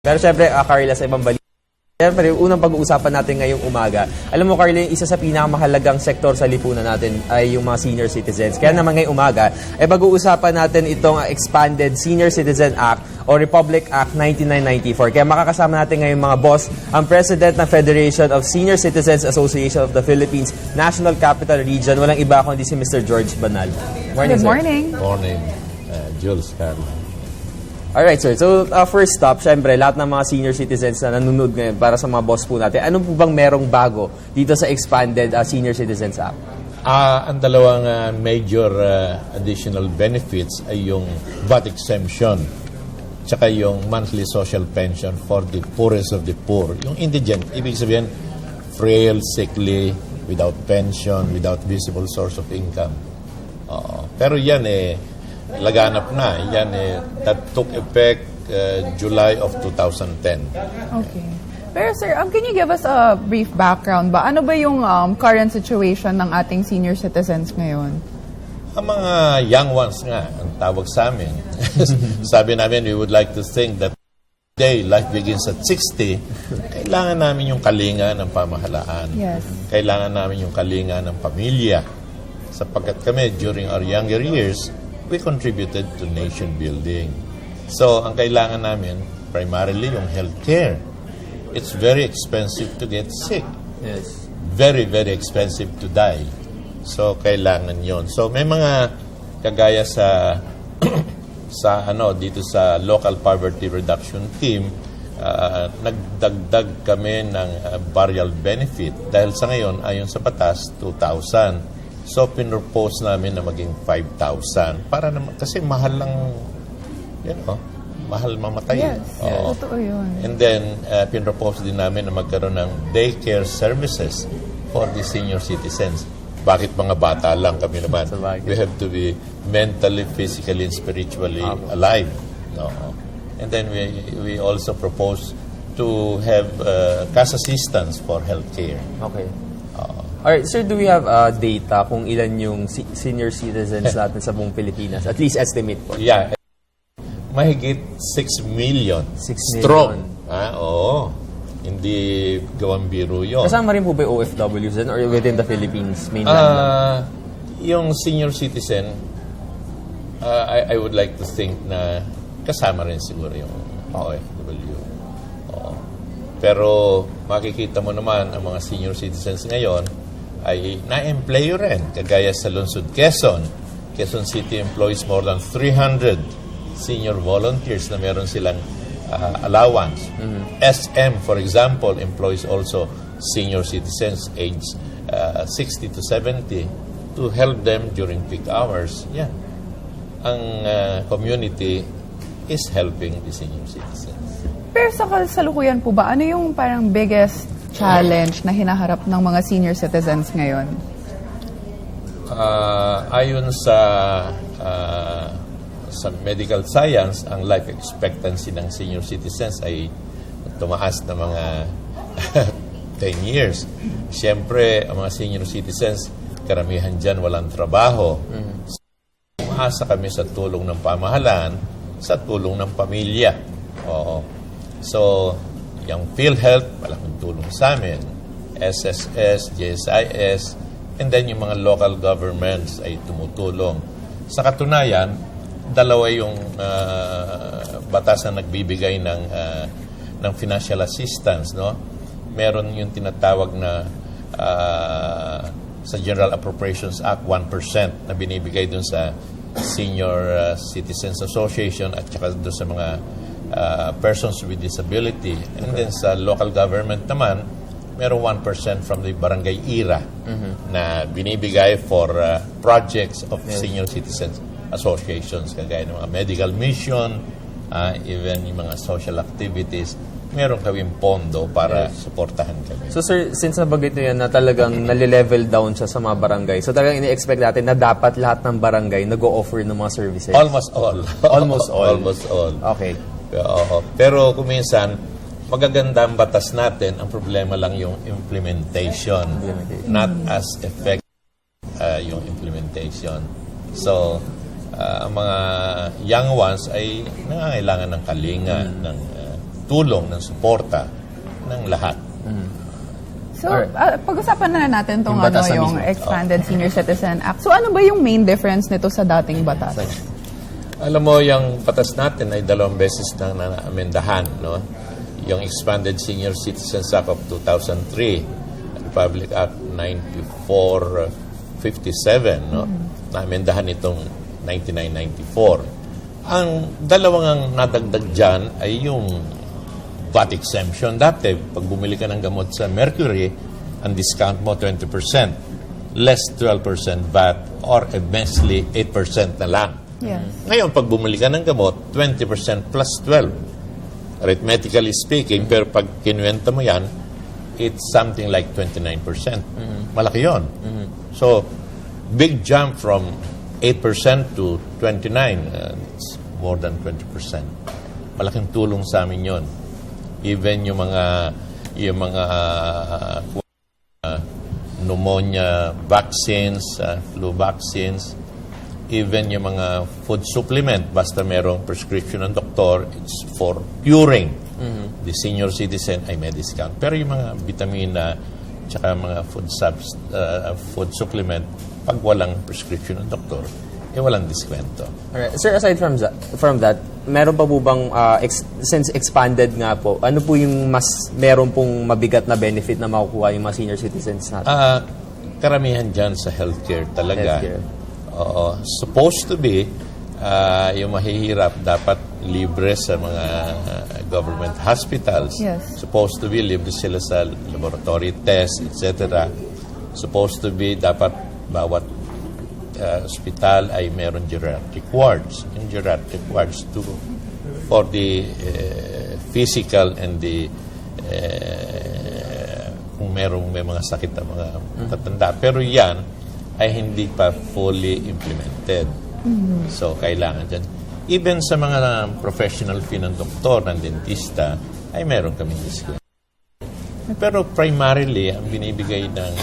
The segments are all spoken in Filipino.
Pero syempre, Carla, sa ibang balita, syempre, yung unang pag-uusapan natin ngayong umaga, alam mo, Carla, isa sa pinakamahalagang sektor sa lipunan natin ay yung mga senior citizens. Kaya naman ngayong umaga, ay pag-uusapan natin itong Expanded Senior Citizen Act o Republic Act 1994. Kaya makakasama natin ngayong mga boss, ang President ng Federation of Senior Citizens Association of the Philippines, National Capital Region. Walang iba kundi si Mr. George Banal. Good morning. Morning, Jules, Carla. Alright, sir. So, first stop, syempre, lahat ng mga senior citizens na nanonood ngayon para sa mga boss po natin, ano po bang merong bago dito sa Expanded Senior Citizens Act? Ang dalawang major additional benefits ay yung VAT exemption tsaka yung monthly social pension for the poorest of the poor. Yung indigent, ibig sabihin, frail, sickly, without pension, without visible source of income. Pero yan laganap na. Yan that took effect July of 2010. Okay. Pero sir, can you give us a brief background ba? Ano ba yung current situation ng ating senior citizens ngayon? Ang mga young ones nga, ang tawag sa amin. Sabi namin, we would like to think that today, life begins at 60. Kailangan namin yung kalinga ng pamahalaan. Yes. Kailangan namin yung kalinga ng pamilya. Sapagkat kami, during our younger years, we contributed to nation building. So, ang kailangan namin, primarily yung healthcare. It's very expensive to get sick. Yes. Very, very expensive to die. So, kailangan yon. So, may mga kagaya sa dito sa Local Poverty Reduction Team, nagdagdag kami ng burial benefit. Dahil sa ngayon, ayon sa batas, 2,000. So, pinropose namin na maging 5,000 para naman, kasi mahal lang, mahal mamatay. Yes, totoo yun. And then, pinropose din namin na magkaroon ng daycare services for the senior citizens. Bakit mga bata lang kami naman? We have to be mentally, physically, and spiritually alive. And then, we also propose to have cash assistance for healthcare. Okay. Alright, sir, do we have data kung ilan yung senior citizens natin sa buong Pilipinas? At least estimate po. Yeah. Mahigit 6 million. 6 strong. million. Oo. Hindi gawang biro yun. Kasama rin po ba yung OFWs din or within the Philippines mainland lang? Yung senior citizen, I would like to think na kasama rin siguro yung OFW. Oo. Pero makikita mo naman ang mga senior citizens ngayon ay na-employ rin. Kagaya sa Lungsod, Quezon. Quezon City employs more than 300 senior volunteers na meron silang allowance. SM, for example, employs also senior citizens aged 60 to 70 to help them during peak hours. Yeah. Ang community is helping the senior citizens. Pero sa kasalukuyan po ba, ano yung parang biggest challenge na hinaharap ng mga senior citizens ngayon? Ayon sa medical science, ang life expectancy ng senior citizens ay tumaas na mga 10 years. Siyempre, ang mga senior citizens, karamihan dyan walang trabaho. Umaasa kami sa tulong ng pamahalaan, sa tulong ng pamilya. So, yung PhilHealth, malaking tulong sa amin. SSS, GSIS, and then yung mga local governments ay tumutulong. Sa katunayan, dalawa yung batas na nagbibigay ng financial assistance. No? Meron yung tinatawag na sa General Appropriations Act, 1% na binibigay dun sa Senior Citizens Association at saka dun sa mga persons with disability. And then sa local government naman, meron 1% from the Barangay IRA na binibigay for projects of senior citizens associations, kagaya ng mga medical mission, even yung mga social activities. Meron kaming pondo para suportahan kami. So sir, since nabanggit nyo yan na talagang nalilevel down siya sa mga barangay, so talagang ini-expect natin na dapat lahat ng barangay nag-o-offer ng mga services? Almost all. Almost all? Almost all. Okay. Pero kung minsan, magaganda ang batas natin, ang problema lang yung implementation. Not as effective yung implementation. So, ang mga young ones ay nangangailangan ng kalinga, ng tulong, ng suporta ng lahat. So, Alright. pag-usapan na natin itong Yung batas na yung mismo. Expanded Senior Citizen Act. So, ano ba yung main difference nito sa dating batas? Alam mo, yung batas natin ay 2 beses na na-amendahan, no? Yung Expanded Senior Citizens Act of 2003, Republic Act 9457, no? Na-amendahan itong 1994. Ang dalawang ang nadagdag dyan ay yung VAT exemption. Dati, pag bumili ka ng gamot sa Mercury, ang discount mo 20%, less 12% VAT, or a measly 8% na lang. Yes. Ngayon, pag bumili ka ng gamot, 20% plus 12. Arithmetically speaking, pero pag kinuwenta mo yan, it's something like 29%. Malaki yun. So, big jump from 8% to 29%. It's more than 20%. Malaking tulong sa amin yun. Even yung mga pneumonia vaccines, flu vaccines, even yung mga food supplement, basta merong prescription ng doktor, it's for curing. The senior citizen ay may discount. Pero yung mga vitamina, tsaka mga food supplement, pag walang prescription ng doktor, walang diskwento. Alright. Sir, aside from that, meron pa po bang, since expanded nga po, ano po yung mas meron pong mabigat na benefit na makukuha yung mga senior citizens natin? Karamihan dyan sa healthcare talaga. Healthcare. Oo. Supposed to be, yung mahihirap dapat libre sa mga government hospitals. Yes. Supposed to be libre sila sa laboratory tests, etc. Supposed to be dapat bawat hospital ay meron geriatric wards. Yung geriatric wards for the physical and the kung may mga sakit na mga tatanda. Pero yan ay hindi pa fully implemented. So, kailangan dyan. Even sa mga professional fee ng doktor, ng dentista, ay meron kaming discount. Pero primarily, ang binibigay ng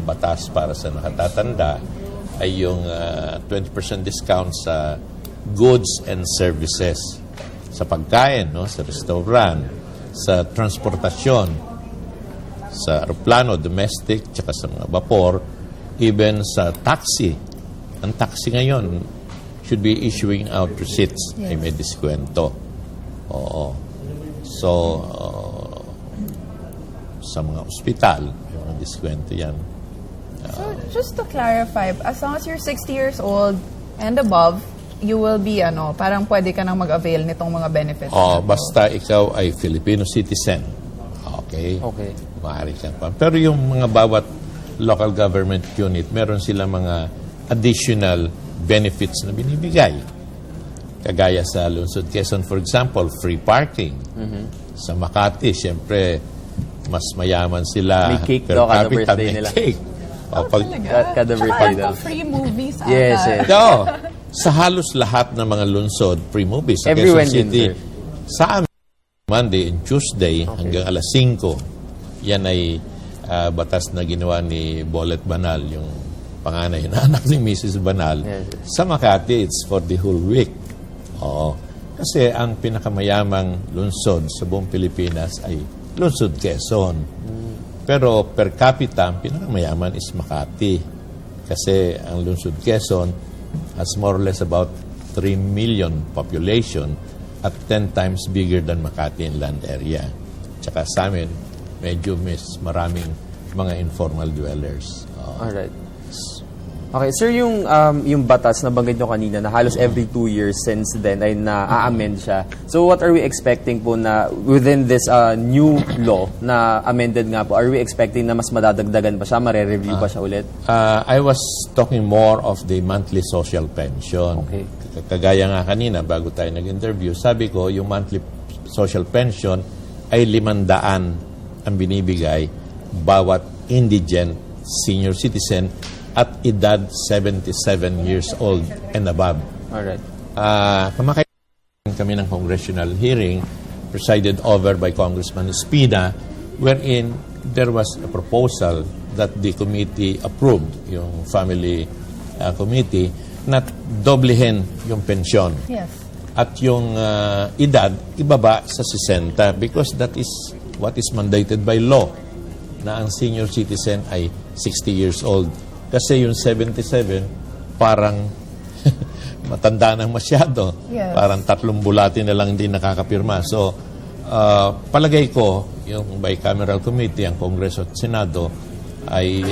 batas para sa nakatatanda ay yung 20% discount sa goods and services. Sa pagkain, no? Sa restaurant, sa transportasyon, sa aeroplano, domestic, tsaka sa mga vapor, even sa taxi. Ang taxi ngayon should be issuing out receipts. Yes. Ay may diskwento. Oo. So, sa mga ospital, yung mga diskwento yan. So, just to clarify, as long as you're 60 years old and above, you will be, parang pwede ka nang mag-avail nitong mga benefits. Basta ikaw ay Filipino citizen. Okay? Okay. Maaari ka pa. Pero yung mga bawat local government unit, meron sila mga additional benefits na binibigay. Kagaya sa Lungsod Quezon, for example, free parking. Sa Makati, siyempre, mas mayaman sila. May cake per daw kada capita, birthday may nila. cake. Kada birthday daw. Free movies ata. Yes, yes. No, sa halos lahat ng mga lungsod, free movies. Sa Every Quezon Wednesday, City, sir. sa amin, Monday and Tuesday, hanggang alas 5, yan ay batas na ginawa ni Bolet Banal, yung panganay na anak ni Mrs. Banal. Yes. Sa Makati, it's for the whole week. Oo. Kasi ang pinakamayamang lungsod sa buong Pilipinas ay Lungsod Quezon. Pero per capita, ang pinakamayaman is Makati. Kasi ang Lungsod Quezon has more or less about 3 million population at 10 times bigger than Makati in land area. Tsaka sa amin, medyo maraming mga informal dwellers. Alright. Okay, sir, yung batas na banggit nyo kanina na halos every 2 years since then ay na-amend siya. So what are we expecting po na within this new law na amended nga po, are we expecting na mas madadagdagan pa siya, mare-review pa siya ulit? I was talking more of the monthly social pension. Okay. Kagaya nga kanina, bago tayo nag-interview, sabi ko, yung monthly social pension ay 500 ang binibigay bawat indigent senior citizen at edad 77 years old and above. Alright. Kumakain kami ng congressional hearing presided over by Congressman Espina, wherein there was a proposal that the committee approved, yung family committee, na doblehin yung pensyon. Yes. at yung edad ibaba sa 60 because that is what is mandated by law na ang senior citizen ay 60 years old. Kasi yung 77 parang matanda na masyado. Yes. Parang 3 bulati na lang din nakakapirma. So, palagay ko, yung bicameral committee, ang Kongreso at Senado, ay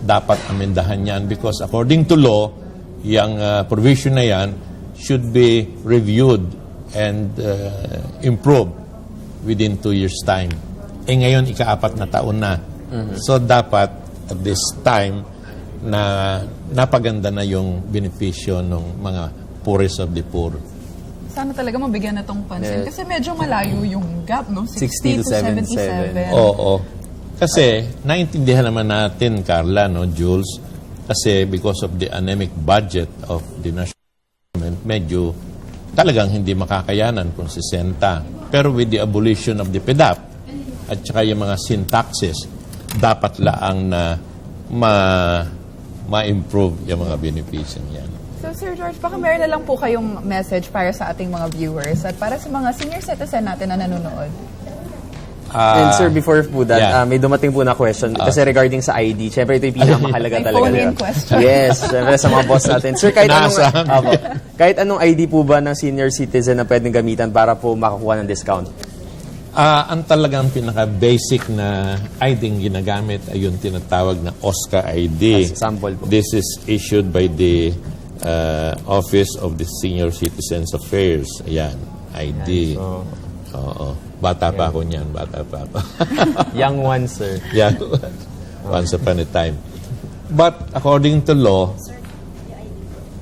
dapat amendahan yan because according to law, yung provision na yan should be reviewed and improved within 2 years' time. Ngayon, ika-4 na taon na. So, dapat at this time na napaganda na yung benepisyo ng mga poorest of the poor. Sana talaga mabigyan na tong pansin. Kasi medyo malayo yung gap, no? 60 to 77. Oo. Kasi, naintindihan naman natin, Carla, no, Jules, kasi because of the anemic budget of the national government, medyo talagang hindi makakayanan kung 60. Pero with the abolition of the PDAP at saka yung mga sin taxes, dapat laang na ma-improve yung mga benepisyo niyan. So, Sir George, baka meron na lang po kayong message para sa ating mga viewers at para sa mga senior citizen natin na nanonood. And sir, before po that, yeah. may dumating po na question kasi regarding sa ID. Siyempre, ito yung pinakamahalaga May talaga. phone-in diba? question. Yes, siyempre sa mga boss natin. Sir, Inaasahan. kahit anong ID po ba ng senior citizen na pwedeng gamitan para po makakuha ng discount? Ang talagang pinaka-basic na ID ang ginagamit ay yung tinatawag na OSCA ID. As sample po. This is issued by the Office of the Senior Citizens Affairs. Ayan, ID. Oo. Bata pa ako niyan, bata pa ako. Young one, sir. Yeah, once upon a time. But according to law,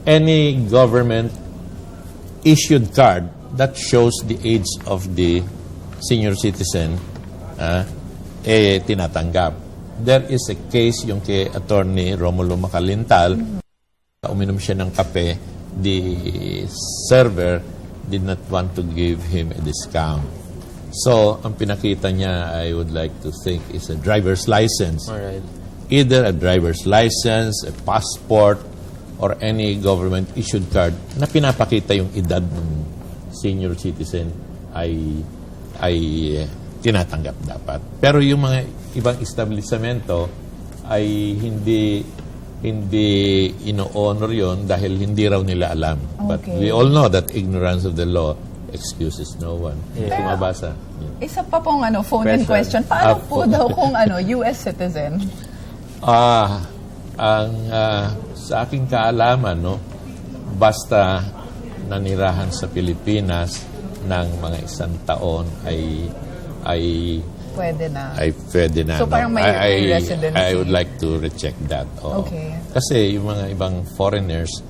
any government issued card that shows the age of the senior citizen, tinatanggap. There is a case yung kay Attorney Romulo Macalintal, uminom siya ng kape, the server did not want to give him a discount. So, ang pinakita niya, I would like to think, is a driver's license. Alright. Either a driver's license, a passport, or any government-issued card na pinapakita yung edad ng senior citizen ay tinatanggap dapat. Pero yung mga ibang establishmento ay hindi ino-honor yon dahil hindi raw nila alam. But Okay. we all know that ignorance of the law excuses no one. Yeah. Tumabasa. Isa pa pong phone-in question. Paano po daw kung US citizen? Sa aking kaalaman, no, basta nanirahan sa Pilipinas ng mga 1 taon ay Pwede na. pwede na. So, parang may residency. I would like to recheck that. Oo. Okay. Kasi yung mga ibang foreigners,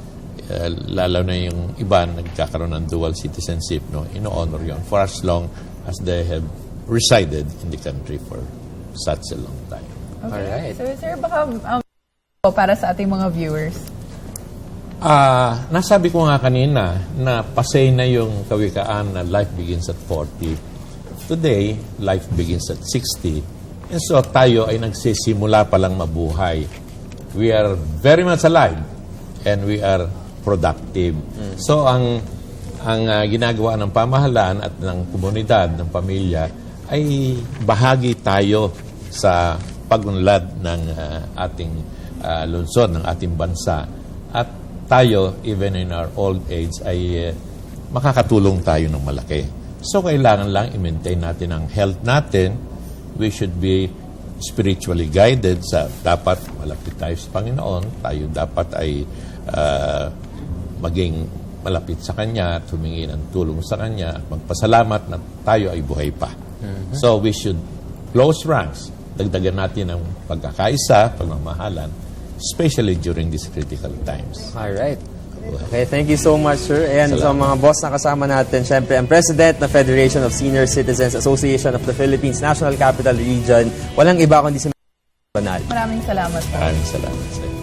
lalo na yung iba nagkakaroon ng dual citizenship, no, ino-honor yon for as long as they have resided in the country for such a long time. Okay. Alright. So, sir, baka para sa ating mga viewers. Nasabi ko nga kanina na pasay na yung kawikaan na life begins at 40. Today, life begins at 60. And so tayo ay nagsisimula pa lang mabuhay. We are very much alive and we are productive. So ang ginagawa ng pamahalaan at ng komunidad, ng pamilya, ay bahagi tayo sa pagunlad ng ating lungsod, ng ating bansa. At tayo, even in our old age, ay makakatulong tayo ng malaki. So, kailangan lang i-maintain natin ang health natin. We should be spiritually guided sa dapat malapit tayo sa Panginoon. Tayo dapat ay maging malapit sa Kanya, humingi ng tulong sa Kanya, at magpasalamat na tayo ay buhay pa. So, we should close ranks. Dagdagan natin ang pagkakaisa, pagmamahalan, especially during these critical times. Alright. Okay, thank you so much, sir. And sa mga boss na kasama natin, syempre, ang President ng Federation of Senior Citizens Association of the Philippines National Capital Region, walang iba kundi si Banal. Maraming salamat po. Maraming salamat sa inyo.